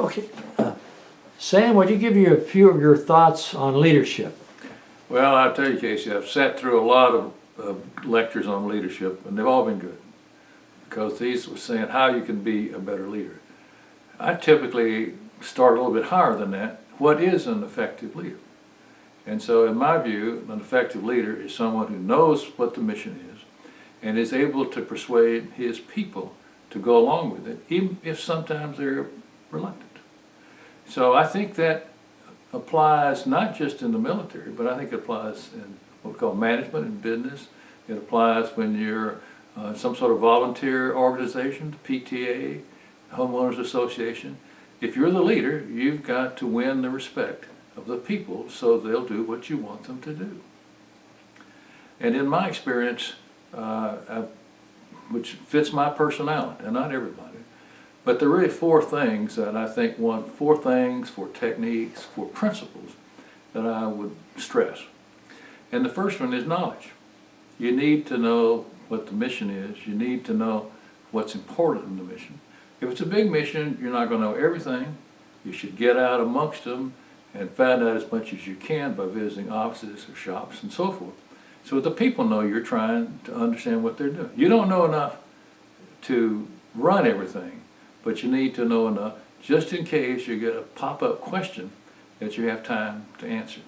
Okay. Sam, would you give you a few of your thoughts on leadership? Well, I'll tell you, Casey, I've sat through a lot of lectures on leadership, and they've all been good, because these were saying how you can be a better leader. I typically start a little bit higher than that. What is an effective leader? And so in my view, an effective leader is someone who knows what the mission is and is able to persuade his people to go along with it, even if sometimes they're reluctant. So I think that applies not just in the military, but I think it applies in what we call management and business. It applies when you're some sort of volunteer organization, the PTA, homeowners association. If you're the leader, you've got to win the respect of the people so they'll do what you want them to do. And in my experience, which fits my personality, and not everybody, but there are really four things that I think four techniques, four principles that I would stress. And the first one is knowledge. You need to know what the mission is. You need to know what's important in the mission. If it's a big mission, you're not going to know everything. You should get out amongst them and find out as much as you can by visiting offices or shops and so forth. So the people know you're trying to understand what they're doing. You don't know enough to run everything, but you need to know enough just in case you get a pop-up question that you have time to answer.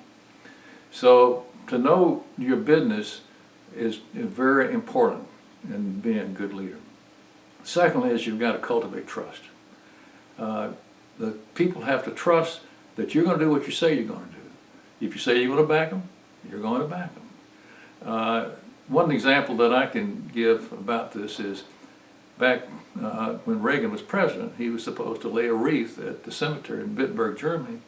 So to know your business is very important in being a good leader. Secondly is you've got to cultivate trust. The people have to trust that you're going to do what you say you're going to do. If you say you're going to back them, you're going to back them. One example that I can give about this is back when Reagan was president, he was supposed to lay a wreath at the cemetery in Wittenberg, Germany,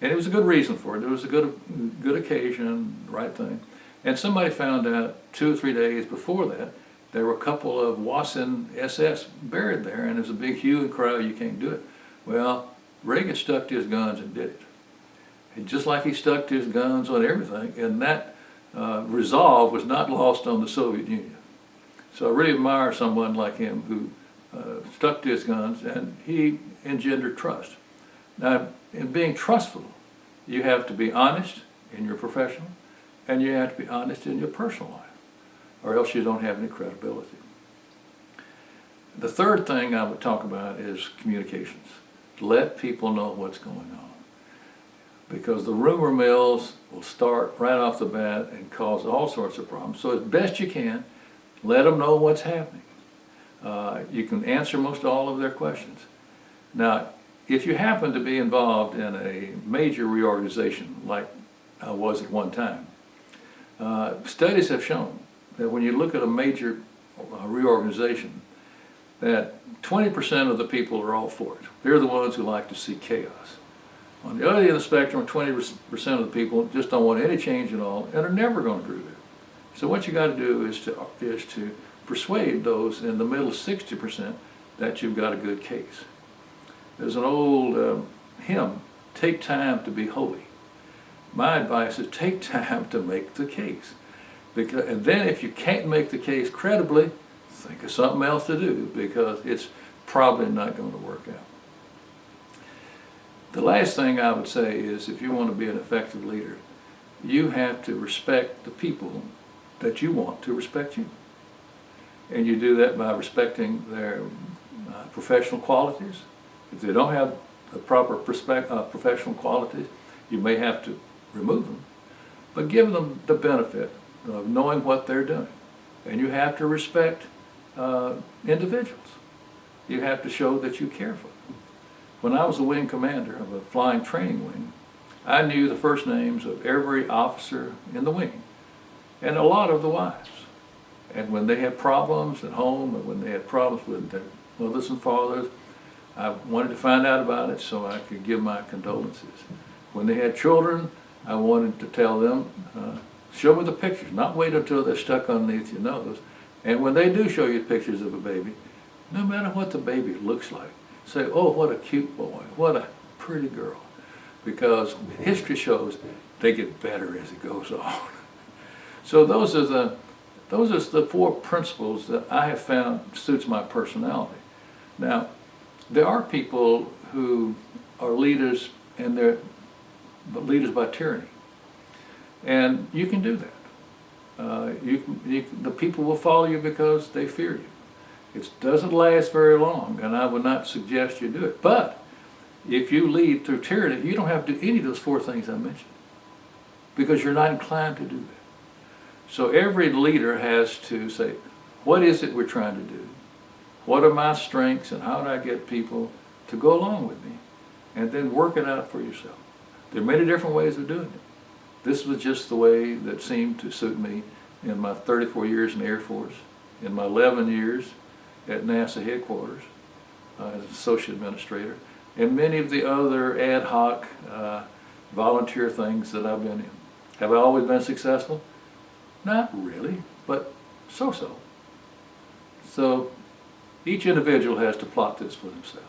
and it was a good reason for it. It was a good occasion, right thing. And somebody found out 2 or 3 days before that there were a couple of Waffen SS buried there, and there was a big hue and cry, you can't do it. Well, Reagan stuck to his guns and did it. And just like he stuck to his guns on everything, and that resolve was not lost on the Soviet Union. So I really admire someone like him who stuck to his guns, and he engendered trust. Now, in being trustful, you have to be honest in your professional, and you have to be honest in your personal life, or else you don't have any credibility. The third thing I would talk about is communications. Let people know what's going on, because the rumor mills will start right off the bat and cause all sorts of problems. So as best you can, let them know what's happening. You can answer most all of their questions. Now, if you happen to be involved in a major reorganization, like I was at one time, studies have shown that when you look at a major reorganization, that 20% of the people are all for it. They're the ones who like to see chaos. On the other end of the spectrum, 20% of the people just don't want any change at all and are never going to agree with it. So what you got to do is to persuade those in the middle 60% that you've got a good case. There's an old hymn, "Take time to be holy." My advice is take time to make the case. And then if you can't make the case credibly, think of something else to do, because it's probably not going to work out. The last thing I would say is, if you want to be an effective leader, you have to respect the people that you want to respect you. And you do that by respecting their professional qualities. If they don't have the proper professional qualities, you may have to remove them. But give them the benefit of knowing what they're doing. And you have to respect individuals. You have to show that you care for them. When I was a wing commander of a flying training wing, I knew the first names of every officer in the wing, and a lot of the wives. And when they had problems at home, or when they had problems with their mothers and fathers, I wanted to find out about it so I could give my condolences. When they had children, I wanted to tell them, show me the pictures, not wait until they're stuck underneath your nose. And when they do show you pictures of a baby, no matter what the baby looks like, say, oh, what a cute boy, what a pretty girl. Because history shows they get better as it goes on. So those are the four principles that I have found suits my personality. Now, there are people who leaders and they're leaders by tyranny. And you can do that. The people will follow you because they fear you. It doesn't last very long, and I would not suggest you do it. But if you lead through tyranny, you don't have to do any of those four things I mentioned, because you're not inclined to do that. So every leader has to say, what is it we're trying to do? What are my strengths, and how do I get people to go along with me? And then work it out for yourself. There are many different ways of doing it. This was just the way that seemed to suit me in my 34 years in the Air Force, in my 11 years at NASA headquarters as associate administrator, and many of the other ad hoc volunteer things that I've been in. Have I always been successful? Not really, but so-so. So each individual has to plot this for themselves.